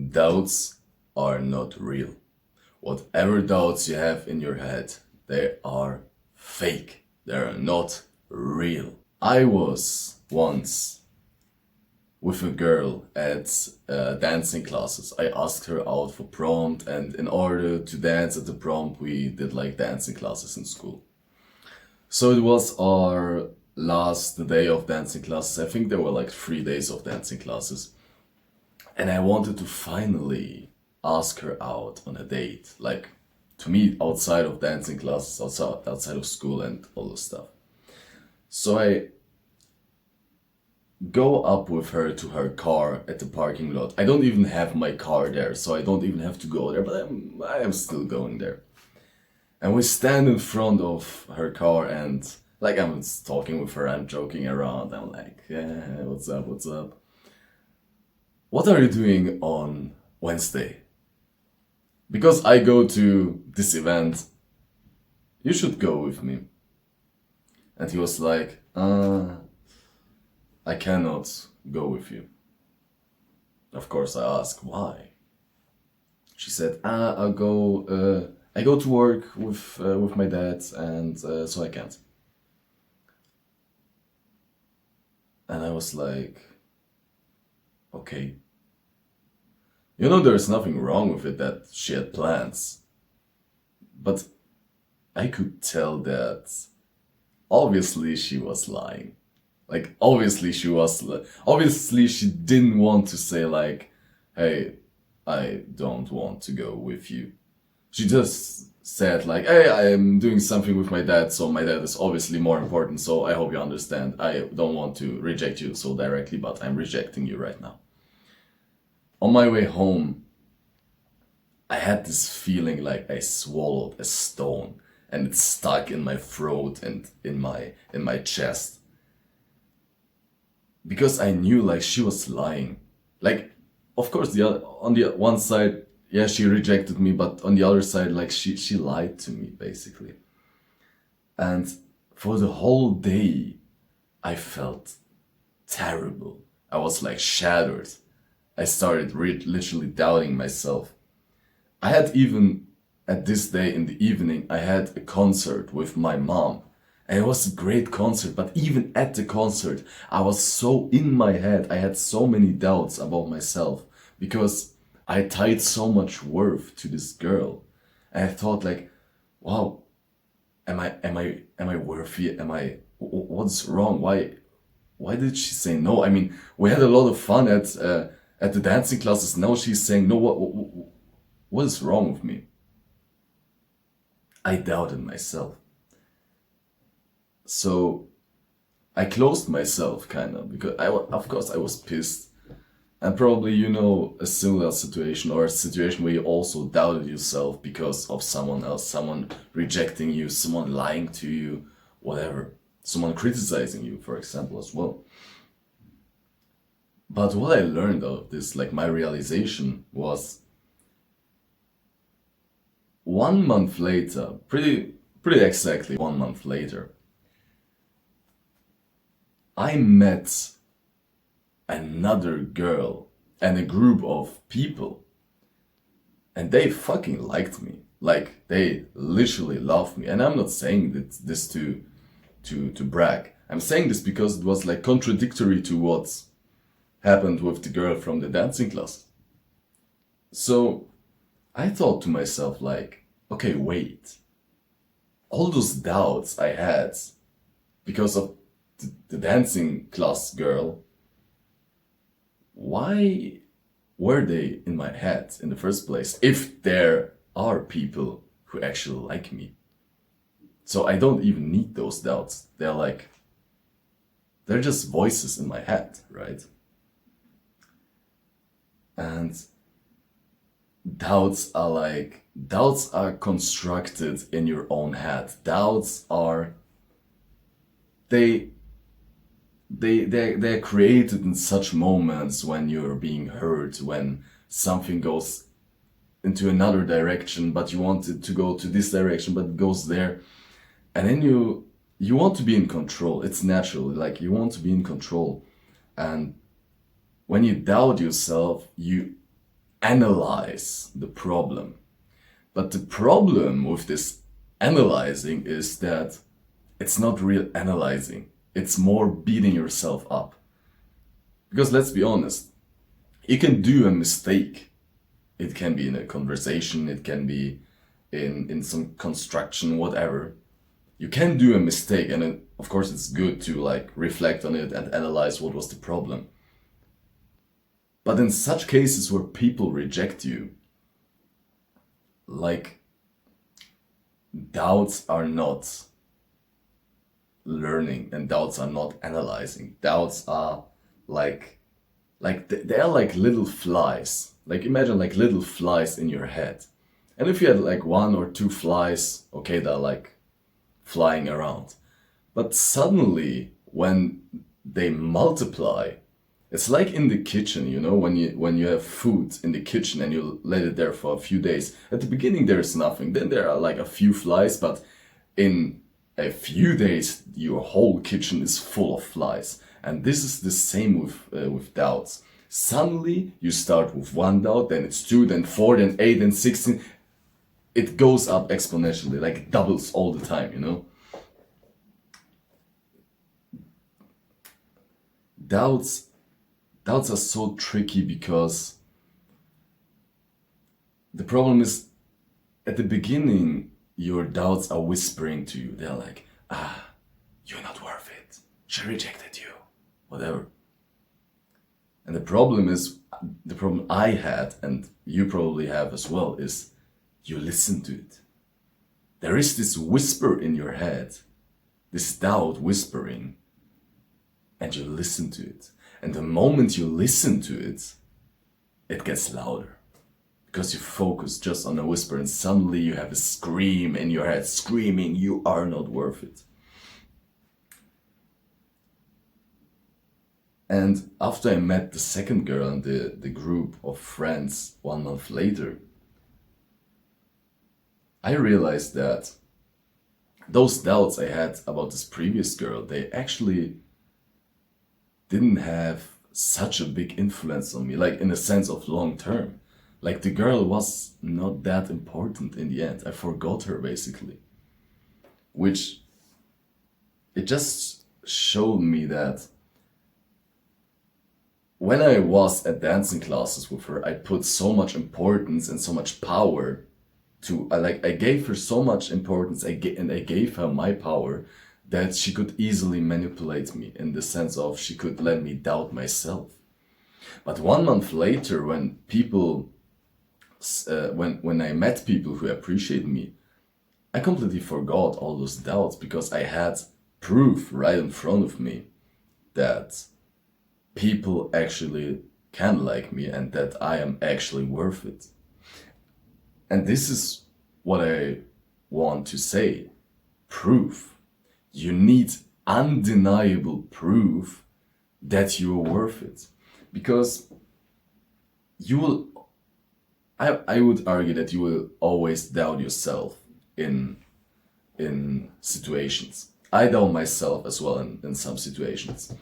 Doubts are not real. Whatever doubts you have in your head, they are fake. They are not real. I was once with a girl at dancing classes. I asked her out for prom, and in order to dance at the prom, we did like dancing classes in school. So it was our last day of dancing classes. I think there were like 3 days of dancing classes. And I wanted to finally ask her out on a date, like to meet outside of dancing classes, outside of school and all this stuff. So I go up with her to her car at the parking lot. I don't even have my car there, so I don't even have to go there, but I am still going there. And we stand in front of her car and like I'm talking with her, I'm joking around. I'm like, yeah, what's up, what's up? What are you doing on Wednesday? Because I go to this event, you should go with me. And he was like, I cannot go with you. Of course, I asked why. She said, I go to work with my dad, and so I can't. And I was like, okay. You know, there's nothing wrong with it that she had plans. But I could tell that obviously she was lying. Like, obviously she didn't want to say like, hey, I don't want to go with you. She just said like, hey, I am doing something with my dad, so my dad is obviously more important, so I hope you understand. I don't want to reject you so directly, but I'm rejecting you right now. On my way home, I had this feeling like I swallowed a stone and it stuck in my throat and in my chest. Because I knew like she was lying. Like, of course, on the one side, yeah, she rejected me, but on the other side, like she lied to me basically. And for the whole day, I felt terrible. I was like shattered. I started literally doubting myself. I had even, at this day in the evening, I had a concert with my mom. And it was a great concert, but even at the concert, I was so in my head, I had so many doubts about myself because I tied so much worth to this girl. And I thought like, wow, am I worthy? What's wrong? Why did she say no? I mean, we had a lot of fun at the dancing classes. Now she's saying no. What is wrong with me? I doubted myself. So I closed myself kind of because of course I was pissed. And probably you know a similar situation or a situation where you also doubted yourself because of someone else, someone rejecting you, someone lying to you, whatever. Someone criticizing you, for example, as well. But what I learned out of this, like my realization was 1 month later, pretty exactly 1 month later, I met another girl and a group of people, and they fucking liked me. Like they literally loved me. And I'm not saying this to brag. I'm saying this because it was like contradictory to what happened with the girl from the dancing class. So I thought to myself like, okay, wait. All those doubts I had because of the dancing class girl, why were they in my head in the first place if there are people who actually like me? So I don't even need those doubts. They're just voices in my head, right? And doubts are constructed in your own head. Doubts are they're created in such moments when you're being hurt, when something goes into another direction, but you want it to go to this direction, but it goes there. And then you want to be in control. It's natural, like you want to be in control. And when you doubt yourself, you analyze the problem. But the problem with this analyzing is that it's not real analyzing. It's more beating yourself up. Because let's be honest, you can do a mistake. It can be in a conversation, it can be in some construction, whatever. You can do a mistake, and then, of course it's good to like reflect on it and analyze what was the problem. But in such cases where people reject you, like, doubts are not learning and doubts are not analyzing. Doubts are they are like little flies. Like imagine like little flies in your head. And if you had like one or two flies, okay, they're like flying around. But suddenly when they multiply, it's like in the kitchen, you know, when you have food in the kitchen and you let it there for a few days. At the beginning there's nothing, then there are like a few flies, but in a few days your whole kitchen is full of flies. And this is the same with doubts. Suddenly you start with one doubt, then it's two, then four, then eight, then 16. It goes up exponentially, like it doubles all the time, you know. Doubts are so tricky because the problem is at the beginning your doubts are whispering to you. They're like, you're not worth it. She rejected you. Whatever. And the problem I had, and you probably have as well, is you listen to it. There is this whisper in your head, this doubt whispering, and you listen to it. And the moment you listen to it, it gets louder. Because you focus just on a whisper and suddenly you have a scream in your head, screaming, you are not worth it. And after I met the second girl and the group of friends 1 month later, I realized that those doubts I had about this previous girl, they actually didn't have such a big influence on me, like in a sense of long term. Like the girl was not that important in the end. I forgot her basically. Which, it just showed me that when I was at dancing classes with her, I put so much importance and so much power to, I gave her so much importance and I gave her my power that she could easily manipulate me in the sense of she could let me doubt myself. But 1 month later, when people, when I met people who appreciate me, I completely forgot all those doubts because I had proof right in front of me that people actually can like me and that I am actually worth it. And this is what I want to say. Proof. You need undeniable proof that you are worth it. Because you will, I would argue that you will always doubt yourself in situations. I doubt myself as well in some situations.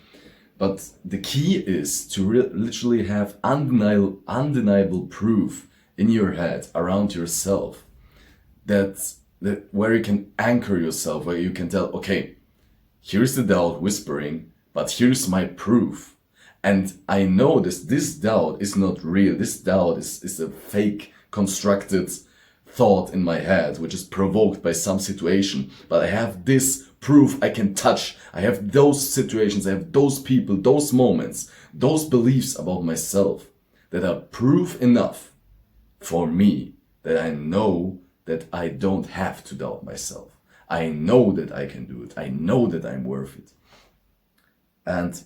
But the key is to literally have undeniable proof in your head around yourself that where you can anchor yourself, where you can tell, okay, here's the doubt whispering, but here's my proof. And I know this doubt is not real. This doubt is a fake constructed thought in my head, which is provoked by some situation. But I have this proof I can touch. I have those situations, I have those people, those moments, those beliefs about myself that are proof enough for me that I know that I don't have to doubt myself. I know that I can do it. I know that I'm worth it. And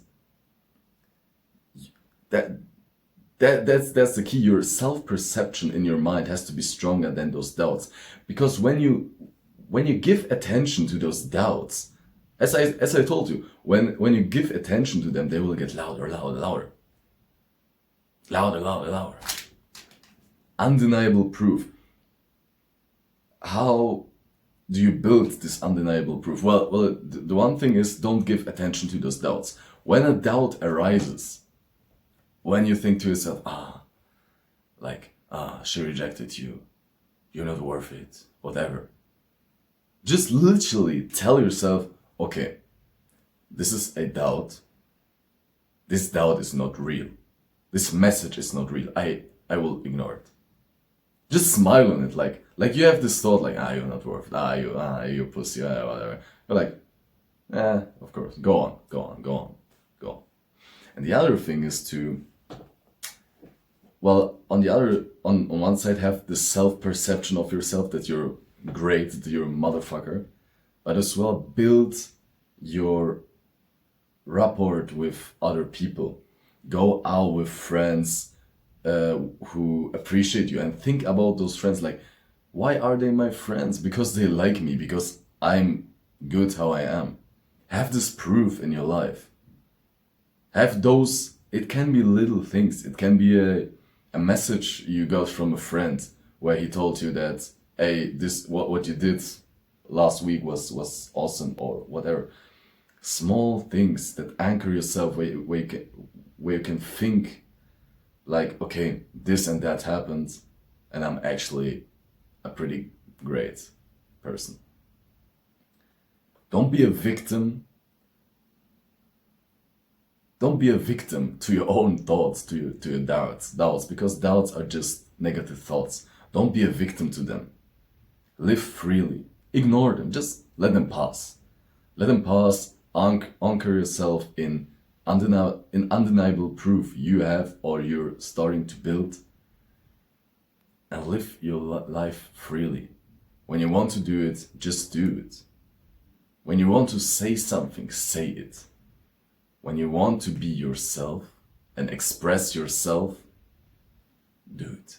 that's the key. Your self-perception in your mind has to be stronger than those doubts. Because when you give attention to those doubts, as I told you, when you give attention to them, they will get louder, louder, louder. Louder, louder, louder. Undeniable proof. How do you build this undeniable proof? Well, the one thing is, don't give attention to those doubts. When a doubt arises, when you think to yourself, like, she rejected you, you're not worth it, whatever. Just literally tell yourself, okay, this is a doubt. This doubt is not real. This message is not real. I will ignore it. Just smile on it, like you have this thought, like, you're not worth it, you pussy, whatever. You're like, of course, go on. And the other thing is to, well, on one side, have the self-perception of yourself that you're great, that you're a motherfucker, but as well build your rapport with other people. Go out with friends who appreciate you, and think about those friends, like, why are they my friends? Because they like me, because I'm good how I am. Have this proof in your life. Have those, it can be little things. It can be a message you got from a friend where he told you that, hey, this what you did last week was awesome, or whatever. Small things that anchor yourself, where you can think like, okay, this and that happened, and I'm actually a pretty great person. Don't be a victim. Don't be a victim to your own thoughts, to your doubts, because doubts are just negative thoughts. Don't be a victim to them. Live freely. Ignore them. Just let them pass. Let them pass. Anchor yourself in undeniable proof you have, or you're starting to build, and live your life freely. When you want to do it, just do it. When you want to say something, say it. When you want to be yourself and express yourself, do it.